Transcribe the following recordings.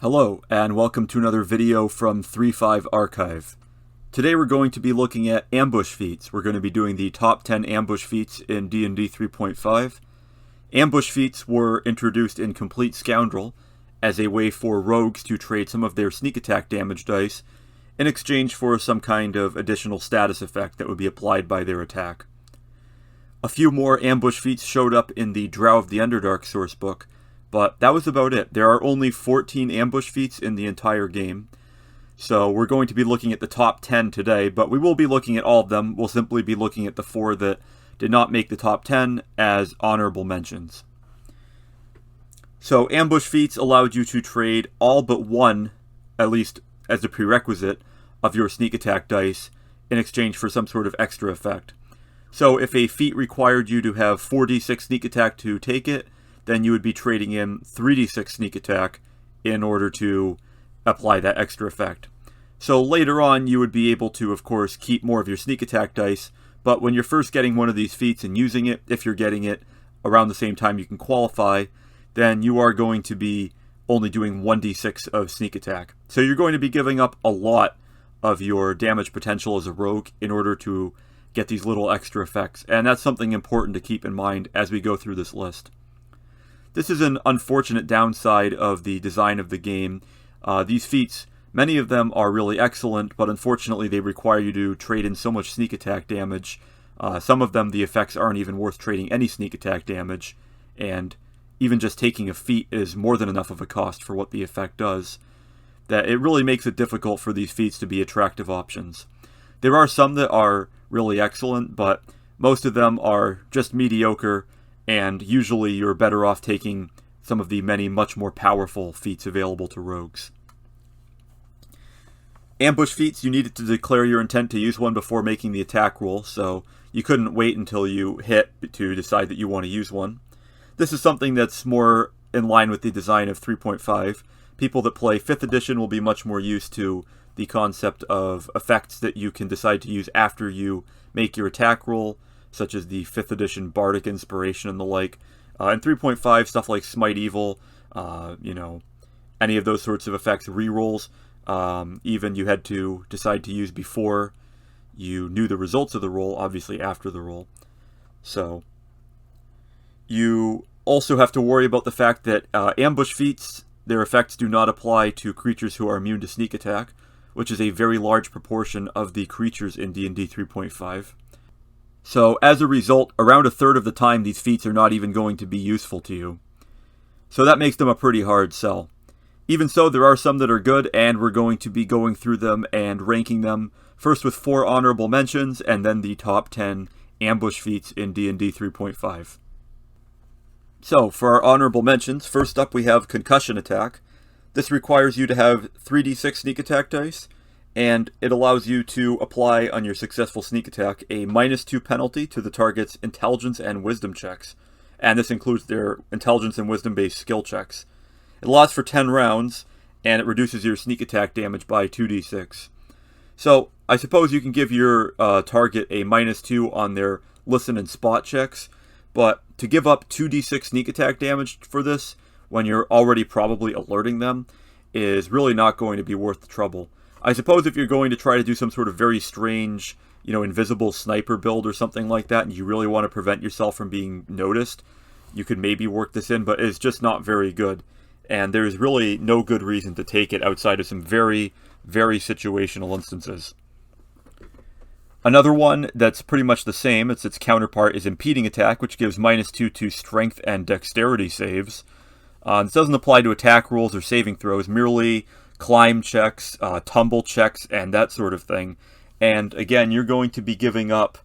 Hello, and welcome to another video from 3.5 Archive. Today we're going to be looking at ambush feats. We're going to be doing the top 10 ambush feats in D&D 3.5. Ambush feats were introduced in Complete Scoundrel as a way for rogues to trade some of their sneak attack damage dice in exchange for some kind of additional status effect that would be applied by their attack. A few more ambush feats showed up in the Drow of the Underdark sourcebook, but that was about it. There are only 14 ambush feats in the entire game. So we're going to be looking at the top 10 today, but we will be looking at all of them. We'll simply be looking at the 4 that did not make the top 10 as honorable mentions. So ambush feats allowed you to trade all but one, at least as a prerequisite, of your sneak attack dice in exchange for some sort of extra effect. So if a feat required you to have 4d6 sneak attack to take it, then you would be trading in 3d6 sneak attack in order to apply that extra effect. So later on, you would be able to, of course, keep more of your sneak attack dice, but when you're first getting one of these feats and using it, if you're getting it around the same time you can qualify, then you are going to be only doing 1d6 of sneak attack. So you're going to be giving up a lot of your damage potential as a rogue in order to get these little extra effects, and that's something important to keep in mind as we go through this list. This is an unfortunate downside of the design of the game. These feats, many of them are really excellent, but unfortunately they require you to trade in so much sneak attack damage. Some of them, the effects aren't even worth trading any sneak attack damage, and even just taking a feat is more than enough of a cost for what the effect does, that it really makes it difficult for these feats to be attractive options. There are some that are really excellent, but most of them are just mediocre, and usually you're better off taking some of the many much more powerful feats available to rogues. Ambush feats, you needed to declare your intent to use one before making the attack roll, so you couldn't wait until you hit to decide that you want to use one. This is something that's more in line with the design of 3.5. People that play 5th edition will be much more used to the concept of effects that you can decide to use after you make your attack roll, such as the 5th edition Bardic Inspiration and the like. In 3.5, stuff like Smite Evil, any of those sorts of effects, rerolls, even you had to decide to use before you knew the results of the roll, obviously after the roll. So you also have to worry about the fact that ambush feats, their effects do not apply to creatures who are immune to sneak attack, which is a very large proportion of the creatures in D&D 3.5. So as a result, around a third of the time these feats are not even going to be useful to you. So that makes them a pretty hard sell. Even so, there are some that are good, and we're going to be going through them and ranking them, first with 4 honorable mentions, and then the top 10 ambush feats in D&D 3.5. So, for our honorable mentions, first up we have Concussion Attack. This requires you to have 3d6 sneak attack dice, and it allows you to apply on your successful sneak attack a -2 penalty to the target's intelligence and wisdom checks, and this includes their intelligence and wisdom based skill checks. It lasts for 10 rounds, and it reduces your sneak attack damage by 2d6. So, I suppose you can give your target a -2 on their listen and spot checks, but to give up 2d6 sneak attack damage for this, when you're already probably alerting them, is really not going to be worth the trouble. I suppose if you're going to try to do some sort of very strange, invisible sniper build or something like that, and you really want to prevent yourself from being noticed, you could maybe work this in, but it's just not very good. And there's really no good reason to take it outside of some very, very situational instances. Another one that's pretty much the same, its counterpart, is Impeding Attack, which gives -2 to strength and dexterity saves. This doesn't apply to attack rolls or saving throws, merely climb checks, tumble checks, and that sort of thing. And again, you're going to be giving up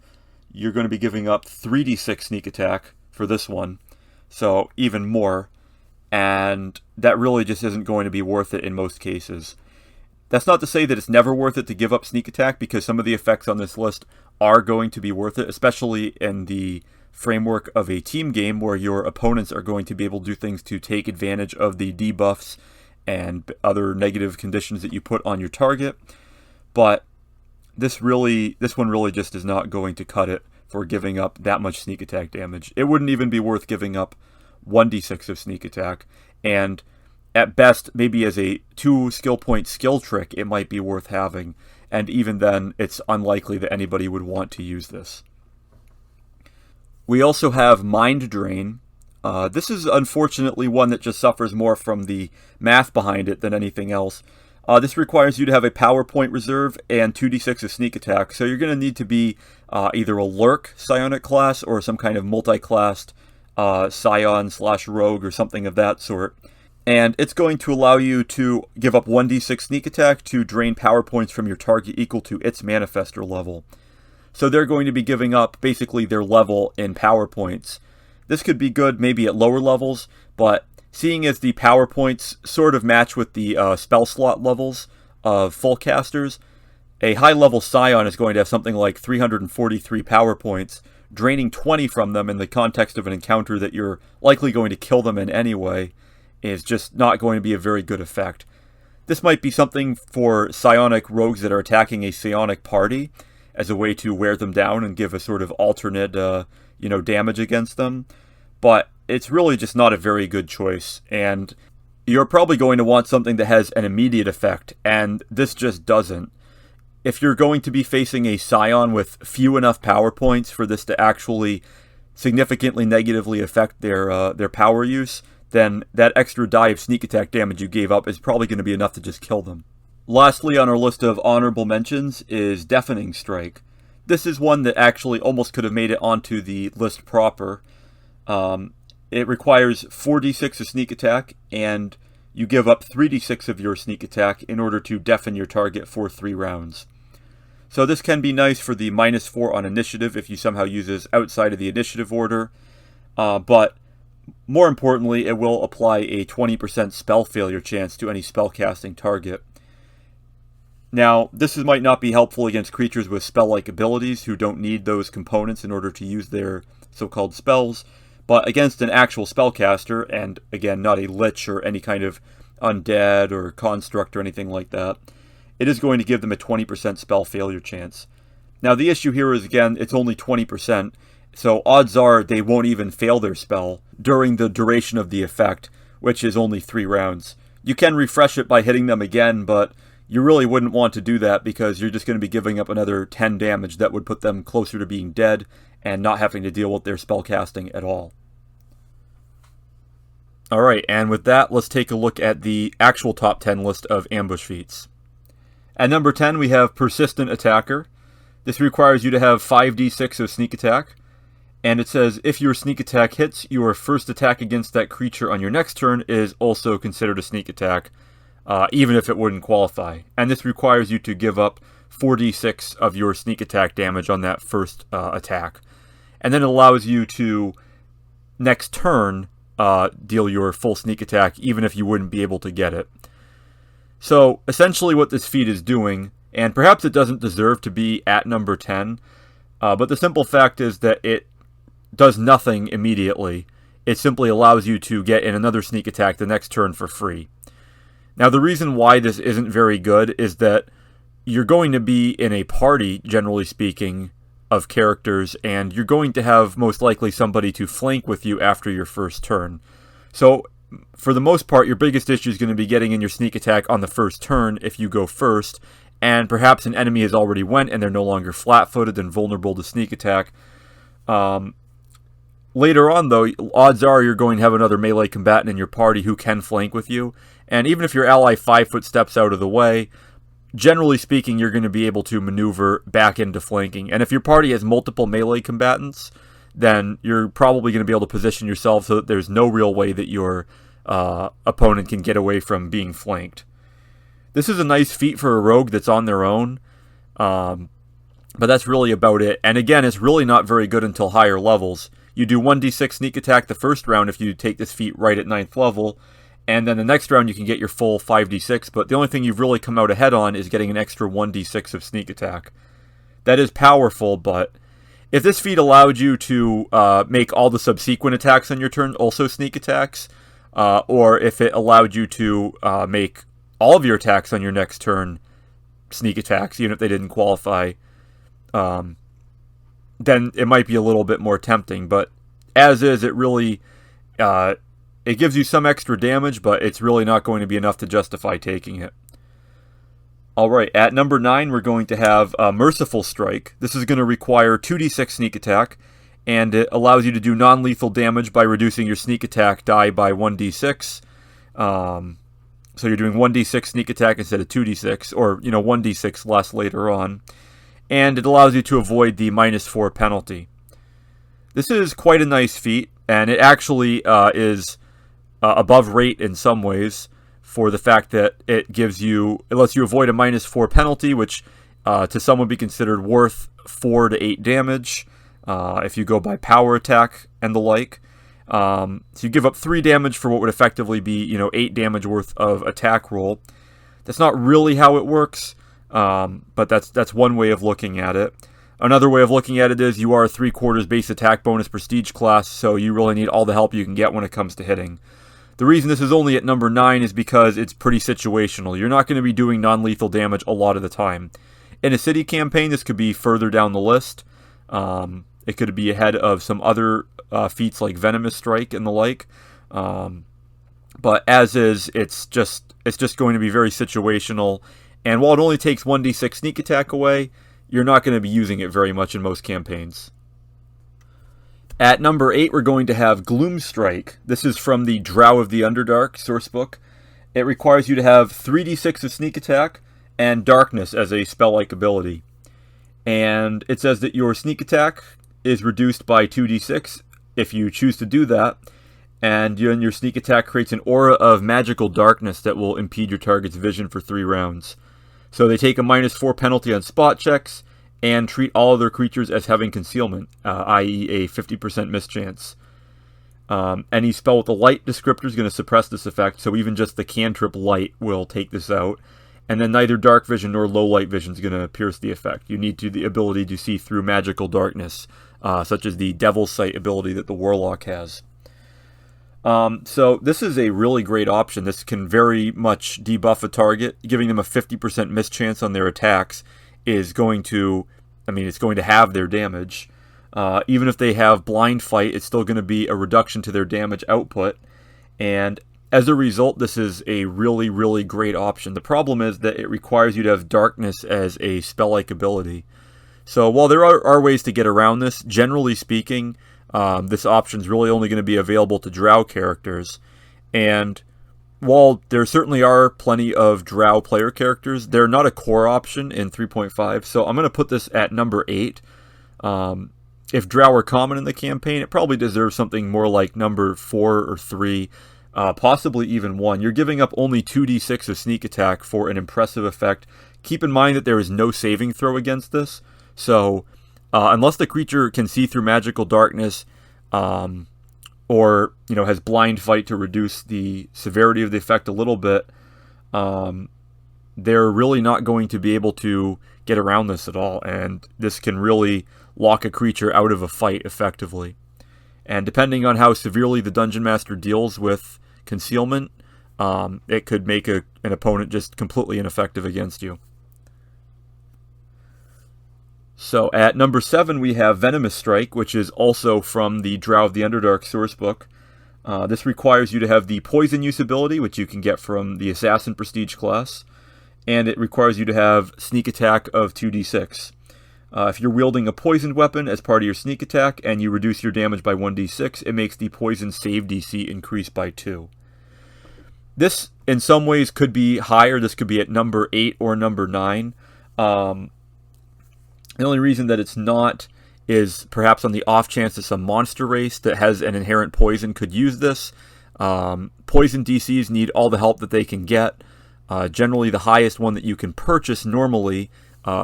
3d6 sneak attack for this one, so even more. And that really just isn't going to be worth it in most cases. That's not to say that it's never worth it to give up sneak attack, because some of the effects on this list are going to be worth it, especially in the framework of a team game where your opponents are going to be able to do things to take advantage of the debuffs and other negative conditions that you put on your target. But this one really just is not going to cut it for giving up that much sneak attack damage. It wouldn't even be worth giving up 1d6 of sneak attack, and at best, maybe as a 2 skill point skill trick, it might be worth having. And even then, it's unlikely that anybody would want to use this. We also have Mind Drain. This is unfortunately one that just suffers more from the math behind it than anything else. This requires you to have a power point reserve and 2d6 of sneak attack. So you're going to need to be either a Lurk Psionic class or some kind of multi-classed Scion/Rogue or something of that sort. And it's going to allow you to give up 1d6 sneak attack to drain power points from your target equal to its manifester level. So they're going to be giving up basically their level in power points. This could be good maybe at lower levels, but seeing as the power points sort of match with the spell slot levels of full casters, a high level Scion is going to have something like 343 power points. Draining 20 from them in the context of an encounter that you're likely going to kill them in anyway is just not going to be a very good effect. This might be something for psionic rogues that are attacking a psionic party as a way to wear them down and give a sort of alternate, damage against them. But it's really just not a very good choice, and you're probably going to want something that has an immediate effect, and this just doesn't. If you're going to be facing a Scion with few enough power points for this to actually significantly negatively affect their power use, then that extra die of sneak attack damage you gave up is probably going to be enough to just kill them. Lastly on our list of honorable mentions is Deafening Strike. This is one that actually almost could have made it onto the list proper. It requires 4d6 of sneak attack, and you give up 3d6 of your sneak attack in order to deafen your target for 3 rounds. So this can be nice for the -4 on initiative if you somehow use this outside of the initiative order, but more importantly, it will apply a 20% spell failure chance to any spellcasting target. Now, this might not be helpful against creatures with spell-like abilities who don't need those components in order to use their so-called spells, but against an actual spellcaster, and again, not a lich or any kind of undead or construct or anything like that, it is going to give them a 20% spell failure chance. Now, the issue here is, again, it's only 20%, so odds are they won't even fail their spell during the duration of the effect, which is only 3 rounds. You can refresh it by hitting them again, but you really wouldn't want to do that because you're just going to be giving up another 10 damage that would put them closer to being dead and not having to deal with their spellcasting at all. Alright, and with that, let's take a look at the actual top 10 list of ambush feats. At number 10, we have Persistent Attacker. This requires you to have 5d6 of sneak attack, and it says if your sneak attack hits, your first attack against that creature on your next turn is also considered a sneak attack, even if it wouldn't qualify. And this requires you to give up 4d6 of your sneak attack damage on that first attack. And then it allows you to, next turn, deal your full sneak attack, even if you wouldn't be able to get it. So, essentially what this feat is doing, and perhaps it doesn't deserve to be at number 10, but the simple fact is that it does nothing immediately. It simply allows you to get in another sneak attack the next turn for free. Now, the reason why this isn't very good is that you're going to be in a party, generally speaking, of characters, and you're going to have most likely somebody to flank with you after your first turn. So, for the most part, your biggest issue is going to be getting in your sneak attack on the first turn if you go first, and perhaps an enemy has already went and they're no longer flat-footed and vulnerable to sneak attack. Later on, though, odds are you're going to have another melee combatant in your party who can flank with you, and even if your ally 5-foot steps out of the way, generally speaking, you're going to be able to maneuver back into flanking. And if your party has multiple melee combatants, then you're probably going to be able to position yourself so that there's no real way that your opponent can get away from being flanked. This is a nice feat for a rogue that's on their own, but that's really about it. And again, it's really not very good until higher levels. You do 1d6 sneak attack the first round if you take this feat right at 9th level, and then the next round you can get your full 5d6, but the only thing you've really come out ahead on is getting an extra 1d6 of sneak attack. That is powerful, but if this feat allowed you to make all the subsequent attacks on your turn also sneak attacks, or if it allowed you to make all of your attacks on your next turn sneak attacks, even if they didn't qualify, then it might be a little bit more tempting. But as is, it really it gives you some extra damage, but it's really not going to be enough to justify taking it. Alright, at number 9 we're going to have Merciful Strike. This is going to require 2d6 sneak attack, and it allows you to do non-lethal damage by reducing your sneak attack die by 1d6. So you're doing 1d6 sneak attack instead of 2d6, or 1d6 less later on. And it allows you to avoid the -4 penalty. This is quite a nice feat, and it actually is above rate in some ways for the fact that it lets you avoid a -4 penalty, which to some would be considered worth 4 to 8 damage if you go by power attack and the like. So you give up 3 damage for what would effectively be 8 damage worth of attack roll. That's not really how it works, but that's one way of looking at it. Another way of looking at it is you are a 3/4 base attack bonus prestige class, so you really need all the help you can get when it comes to hitting. The reason this is only at number 9 is because it's pretty situational. You're not going to be doing non-lethal damage a lot of the time. In a city campaign, this could be further down the list. It could be ahead of some other feats like Venomous Strike and the like. But as is, it's just going to be very situational. And while it only takes 1d6 sneak attack away, you're not going to be using it very much in most campaigns. At number 8, we're going to have Gloom Strike. This is from the Drow of the Underdark sourcebook. It requires you to have 3d6 of sneak attack and Darkness as a spell-like ability. And it says that your sneak attack is reduced by 2d6 if you choose to do that. And your sneak attack creates an aura of magical darkness that will impede your target's vision for 3 rounds. So they take a -4 penalty on spot checks and treat all other creatures as having concealment, i.e. a 50% mischance. Any spell with a light descriptor is going to suppress this effect, so even just the cantrip light will take this out. And then neither dark vision nor low light vision is going to pierce the effect. You need the ability to see through magical darkness, such as the Devil's Sight ability that the Warlock has. So this is a really great option. This can very much debuff a target. Giving them a 50% mischance on their attacks is going to, it's going to have their damage. Even if they have blind fight, it's still going to be a reduction to their damage output. And as a result, this is a really, really great option. The problem is that it requires you to have Darkness as a spell-like ability. So while there are ways to get around this, generally speaking, this option is really only going to be available to Drow characters. And while there certainly are plenty of Drow player characters, they're not a core option in 3.5. So I'm going to put this at number 8. If Drow are common in the campaign, it probably deserves something more like number 4 or 3, possibly even 1. You're giving up only 2d6 of sneak attack for an impressive effect. Keep in mind that there is no saving throw against this. So unless the creature can see through magical darkness, or has blind fight to reduce the severity of the effect a little bit, they're really not going to be able to get around this at all, and this can really lock a creature out of a fight effectively. And depending on how severely the Dungeon Master deals with concealment, it could make an opponent just completely ineffective against you. So at number 7 we have Venomous Strike, which is also from the Drow of the Underdark sourcebook. This requires you to have the Poison Use ability, which you can get from the Assassin Prestige class, and it requires you to have Sneak Attack of 2d6. If you're wielding a poisoned weapon as part of your sneak attack and you reduce your damage by 1d6, it makes the poison save DC increase by 2. This, in some ways, could be higher. This could be at number 8 or number 9. The only reason that it's not is perhaps on the off chance that some monster race that has an inherent poison could use this. Poison DCs need all the help that they can get. Generally, the highest one that you can purchase normally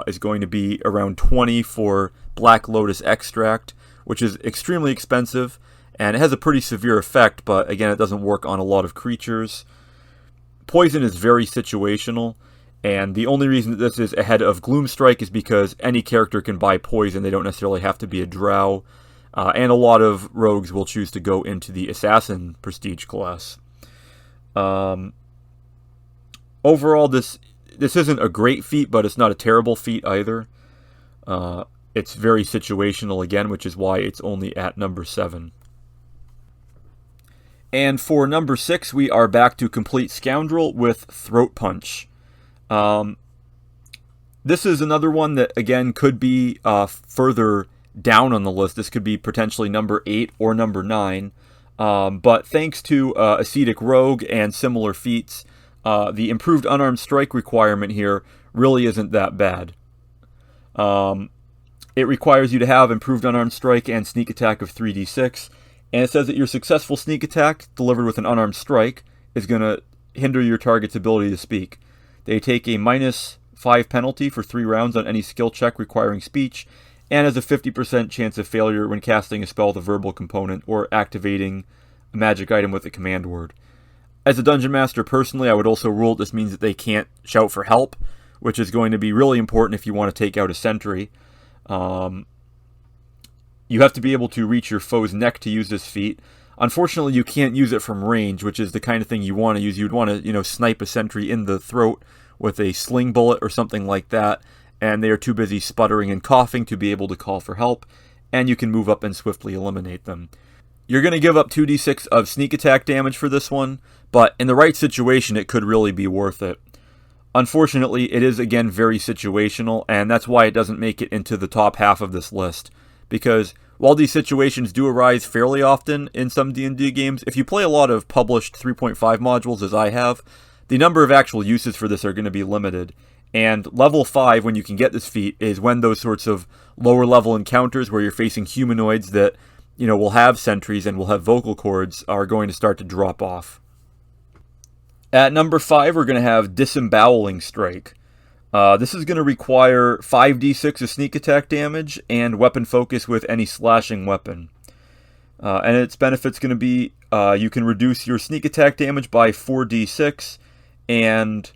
is going to be around 20 for Black Lotus Extract, which is extremely expensive, and it has a pretty severe effect, but again, it doesn't work on a lot of creatures. Poison is very situational, and the only reason that this is ahead of Gloom Strike is because any character can buy poison. They don't necessarily have to be a Drow, and a lot of rogues will choose to go into the Assassin Prestige class. Overall, this isn't a great feat, but it's not a terrible feat either. It's very situational again, which is why it's only at number 7. And for number 6, we are back to Complete Scoundrel with Throat Punch. This is another one that, again, could be further down on the list. This could be potentially number 8 or number 9. But thanks to Ascetic Rogue and similar feats, the improved unarmed strike requirement here really isn't that bad. It requires you to have improved unarmed strike and sneak attack of 3d6, and it says that your successful sneak attack delivered with an unarmed strike is going to hinder your target's ability to speak. They take a -5 penalty for 3 rounds on any skill check requiring speech, and has a 50% chance of failure when casting a spell with a verbal component or activating a magic item with a command word. As a Dungeon Master, personally, I would also rule this means that they can't shout for help, which is going to be really important if you want to take out a sentry. You have to be able to reach your foe's neck to use this feat. Unfortunately, you can't use it from range, which is the kind of thing you want to use. You'd want to, snipe a sentry in the throat with a sling bullet or something like that, and they are too busy sputtering and coughing to be able to call for help, and you can move up and swiftly eliminate them. You're going to give up 2d6 of sneak attack damage for this one, but in the right situation, it could really be worth it. Unfortunately, it is, again, very situational, and that's why it doesn't make it into the top half of this list. Because while these situations do arise fairly often in some D&D games, if you play a lot of published 3.5 modules, as I have, the number of actual uses for this are going to be limited. And level 5, when you can get this feat, is when those sorts of lower level encounters where you're facing humanoids that, will have sentries and will have vocal cords are going to start to drop off. At number 5, we're going to have Disemboweling Strike. This is going to require 5d6 of sneak attack damage and weapon focus with any slashing weapon. And its benefit's going to be you can reduce your sneak attack damage by 4d6, and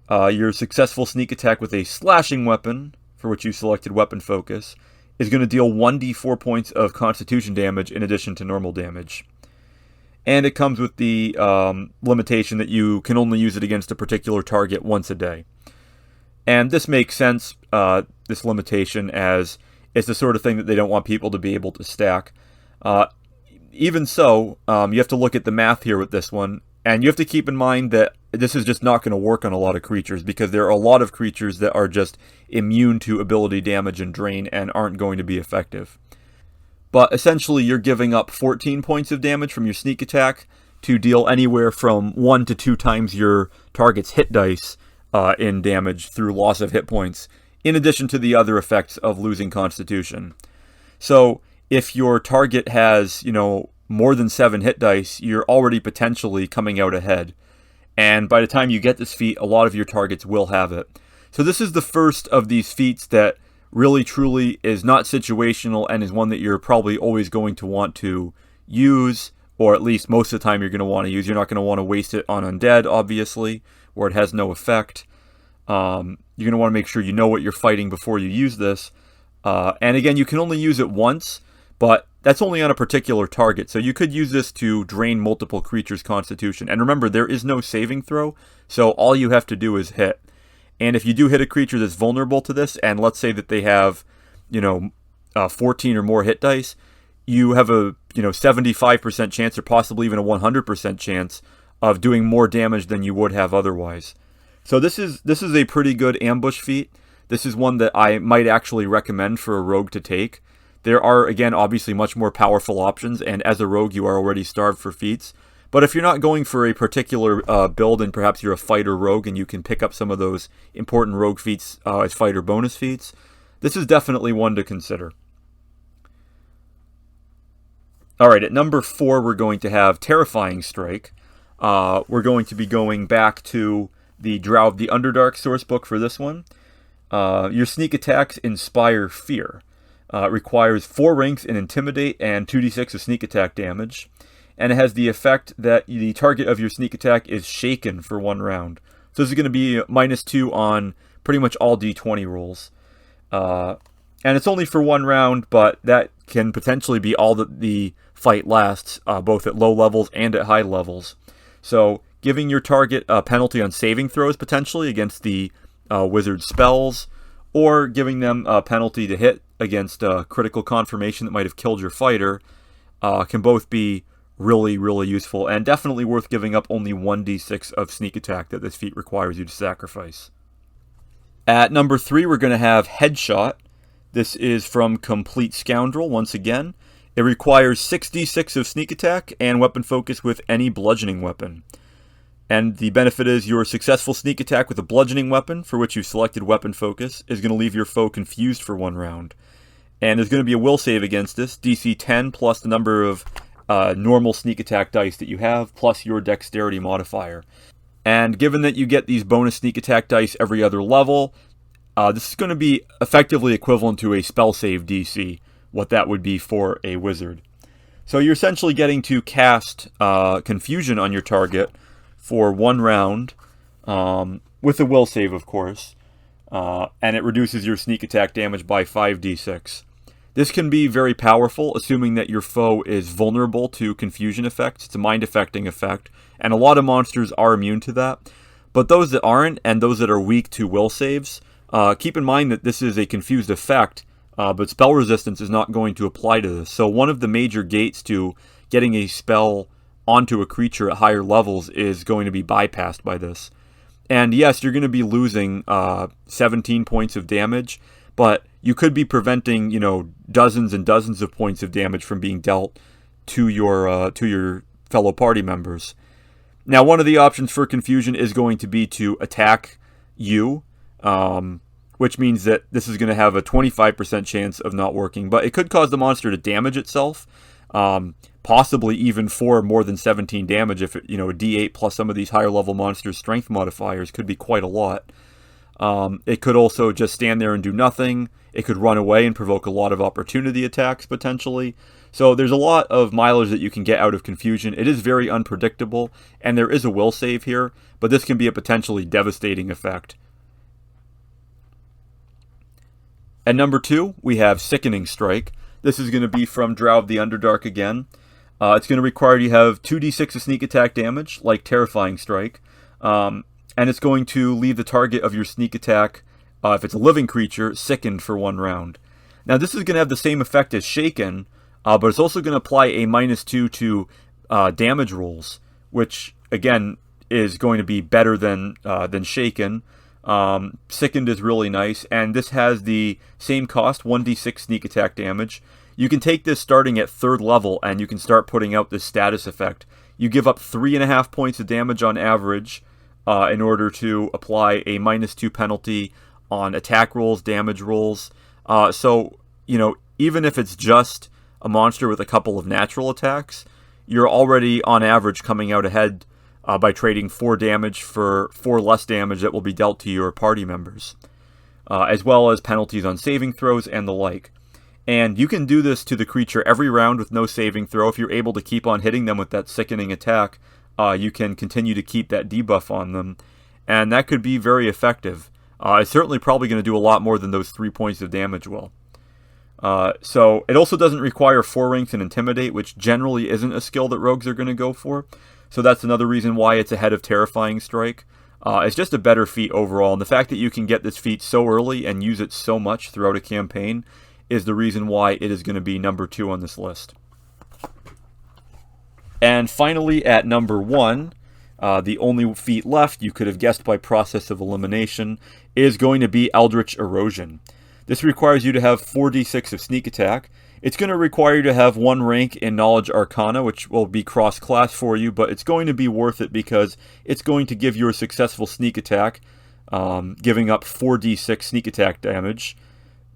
your successful sneak attack with a slashing weapon, for which you selected weapon focus, is going to deal 1d4 points of constitution damage in addition to normal damage. And it comes with the limitation that you can only use it against a particular target once a day. And this makes sense, this limitation, as it's the sort of thing that they don't want people to be able to stack. Even so, you have to look at the math here with this one, and you have to keep in mind that this is just not going to work on a lot of creatures, because there are a lot of creatures that are just immune to ability damage and drain and aren't going to be effective. But essentially, you're giving up 14 points of damage from your sneak attack to deal anywhere from 1 to 2 times your target's hit dice in damage through loss of hit points, in addition to the other effects of losing constitution. So if your target has, more than 7 hit dice, you're already potentially coming out ahead. And by the time you get this feat, a lot of your targets will have it. So this is the first of these feats that really truly is not situational and is one that you're probably always going to want to use, or at least most of the time you're going to want to use. You're not going to want to waste it on undead, obviously, where it has no effect. You're going to want to make sure you know what you're fighting before you use this. And again, you can only use it once, but that's only on a particular target. So you could use this to drain multiple creatures' constitution. And remember, there is no saving throw, so all you have to do is hit. And if you do hit a creature that's vulnerable to this, and let's say that they have, 14 or more hit dice, you have a 75% chance, or possibly even a 100% chance of doing more damage than you would have otherwise. So this is a pretty good ambush feat. This is one that I might actually recommend for a rogue to take. There are, again, obviously much more powerful options, and as a rogue you are already starved for feats. But if you're not going for a particular build, and perhaps you're a fighter rogue and you can pick up some of those important rogue feats as fighter bonus feats, this is definitely one to consider. Alright, at number 4 we're going to have Terrifying Strike. We're going to be going back to the Drow of the Underdark sourcebook for this one. Your sneak attacks inspire fear. It requires 4 ranks in Intimidate and 2d6 of sneak attack damage. And it has the effect that the target of your sneak attack is shaken for 1 round. So this is going to be -2 on pretty much all d20 rolls. And it's only for 1 round, but that can potentially be all that the fight lasts, both at low levels and at high levels. So giving your target a penalty on saving throws potentially against the wizard spells, or giving them a penalty to hit against a critical confirmation that might have killed your fighter, can both be really, really useful, and definitely worth giving up only 1d6 of sneak attack that this feat requires you to sacrifice. At number 3, we're going to have Headshot. This is from Complete Scoundrel, once again. It requires 6d6 of sneak attack and weapon focus with any bludgeoning weapon. And the benefit is your successful sneak attack with a bludgeoning weapon, for which you've selected weapon focus, is going to leave your foe confused for 1 round. And there's going to be a will save against this, DC 10 plus the number of normal sneak attack dice that you have, plus your dexterity modifier. And given that you get these bonus sneak attack dice every other level, this is going to be effectively equivalent to a spell save DC, what that would be for a wizard. So you're essentially getting to cast Confusion on your target for 1 round, with a will save, of course, and it reduces your sneak attack damage by 5d6. This can be very powerful, assuming that your foe is vulnerable to confusion effects. It's a mind-affecting effect, and a lot of monsters are immune to that. But those that aren't, and those that are weak to will saves, keep in mind that this is a confused effect, but spell resistance is not going to apply to this. So one of the major gates to getting a spell onto a creature at higher levels is going to be bypassed by this. And yes, you're going to be losing 17 points of damage, but you could be preventing, dozens and dozens of points of damage from being dealt to your fellow party members. Now, one of the options for confusion is going to be to attack you, which means that this is going to have a 25% chance of not working, but it could cause the monster to damage itself, possibly even for more than 17 damage if it, a D8 plus some of these higher level monsters' strength modifiers could be quite a lot. It could also just stand there and do nothing. It could run away and provoke a lot of opportunity attacks, potentially. So there's a lot of mileage that you can get out of confusion. It is very unpredictable, and there is a will save here, but this can be a potentially devastating effect. At number 2, we have Sickening Strike. This is going to be from Drow of the Underdark again. It's going to require you have 2d6 of sneak attack damage, like Terrifying Strike. And it's going to leave the target of your sneak attack, if it's a living creature, sickened for 1 round. Now, this is going to have the same effect as Shaken, but it's also going to apply a -2 to damage rolls, which, again, is going to be better than Shaken. Sickened is really nice, and this has the same cost, 1d6 sneak attack damage. You can take this starting at 3rd level, and you can start putting out this status effect. You give up 3.5 points of damage on average, in order to apply a -2 penalty on attack rolls, damage rolls. So, even if it's just a monster with a couple of natural attacks, you're already, on average, coming out ahead by trading 4 damage for 4 less damage that will be dealt to your party members, as well as penalties on saving throws and the like. And you can do this to the creature every round with no saving throw. If you're able to keep on hitting them with that sickening attack, you can continue to keep that debuff on them, and that could be very effective. It's certainly probably going to do a lot more than those 3 points of damage will. So it also doesn't require 4 ranks in Intimidate, which generally isn't a skill that rogues are going to go for. So that's another reason why it's ahead of Terrifying Strike. It's just a better feat overall, and the fact that you can get this feat so early and use it so much throughout a campaign is the reason why it is going to be number 2 on this list. And finally, at number 1, the only feat left, you could have guessed by process of elimination, is going to be Eldritch Erosion. This requires you to have 4d6 of sneak attack. It's going to require you to have 1 rank in Knowledge Arcana, which will be cross-class for you, but it's going to be worth it because it's going to give you a successful sneak attack, giving up 4d6 sneak attack damage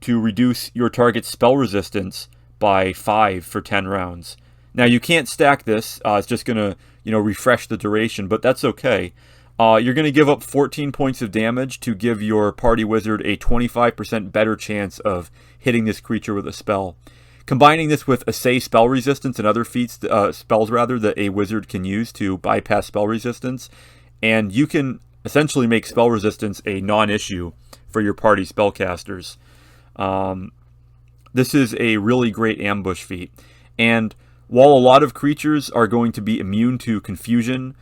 to reduce your target's spell resistance by 5 for 10 rounds. Now, you can't stack this. It's just going to, refresh the duration, but that's okay. You're going to give up 14 points of damage to give your party wizard a 25% better chance of hitting this creature with a spell. Combining this with Assay Spell Resistance and other spells that a wizard can use to bypass spell resistance, and you can essentially make spell resistance a non-issue for your party spellcasters. This is a really great ambush feat, and while a lot of creatures are going to be immune to confusion,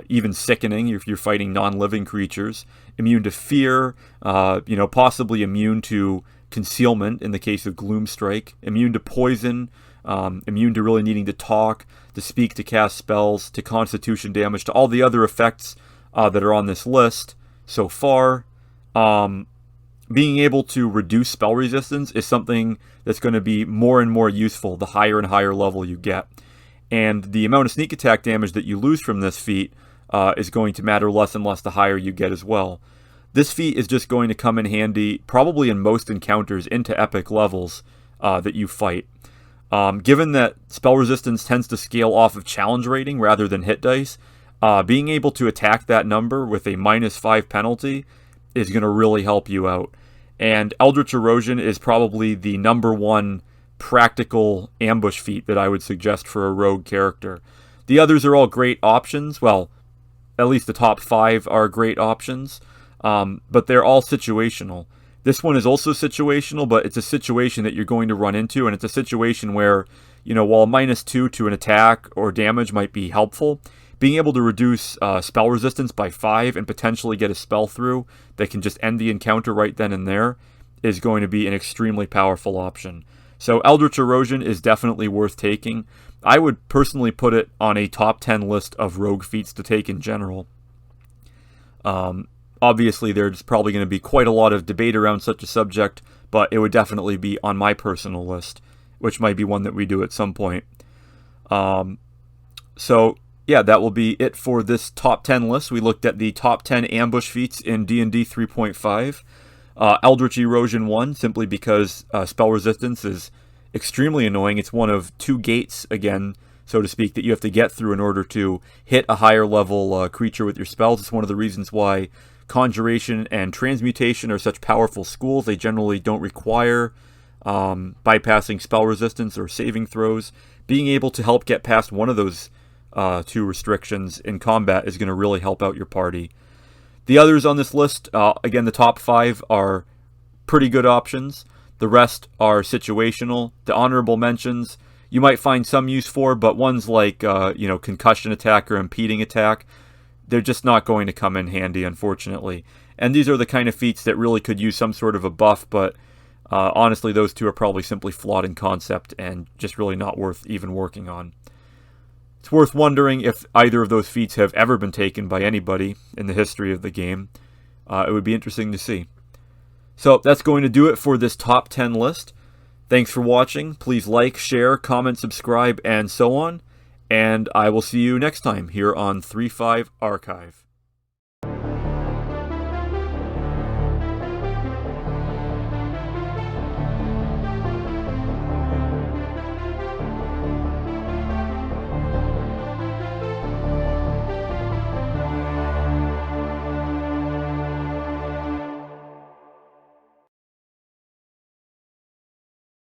even sickening if you're fighting non-living creatures, immune to fear, possibly immune to concealment in the case of Gloomstrike, immune to poison, immune to really needing to talk, to speak, to cast spells, to constitution damage, to all the other effects that are on this list so far. Being able to reduce spell resistance is something that's going to be more and more useful the higher and higher level you get. And the amount of sneak attack damage that you lose from this feat is going to matter less and less the higher you get as well. This feat is just going to come in handy probably in most encounters into epic levels that you fight. Given that spell resistance tends to scale off of challenge rating rather than hit dice, being able to attack that number with a -5 penalty is going to really help you out. And Eldritch Erosion is probably the #1 practical ambush feat that I would suggest for a rogue character. The others are all great options. Well, at least the top 5 are great options, but they're all situational. This one is also situational, but it's a situation that you're going to run into, and it's a situation where, while -2 to an attack or damage might be helpful, being able to reduce spell resistance by 5 and potentially get a spell through that can just end the encounter right then and there is going to be an extremely powerful option. So Eldritch Erosion is definitely worth taking. I would personally put it on a top 10 list of rogue feats to take in general. Obviously, there's probably going to be quite a lot of debate around such a subject, but it would definitely be on my personal list, which might be one that we do at some point. So, yeah, that will be it for this top 10 list. We looked at the top 10 ambush feats in D&D 3.5. Eldritch Erosion won simply because spell resistance is extremely annoying. It's one of 2 gates, again, so to speak, that you have to get through in order to hit a higher level creature with your spells. It's one of the reasons why Conjuration and Transmutation are such powerful schools. They generally don't require bypassing spell resistance or saving throws. Being able to help get past one of those 2 restrictions in combat is going to really help out your party. The others on this list, again, the top 5 are pretty good options. The rest are situational. The honorable mentions you might find some use for, but ones like concussion attack or impeding attack, they're just not going to come in handy, unfortunately. And these are the kind of feats that really could use some sort of a buff, but honestly, those 2 are probably simply flawed in concept and just really not worth even working on. It's worth wondering if either of those feats have ever been taken by anybody in the history of the game. It would be interesting to see. So that's going to do it for this top 10 list. Thanks for watching. Please like, share, comment, subscribe, and so on. And I will see you next time here on 3.5 Archive.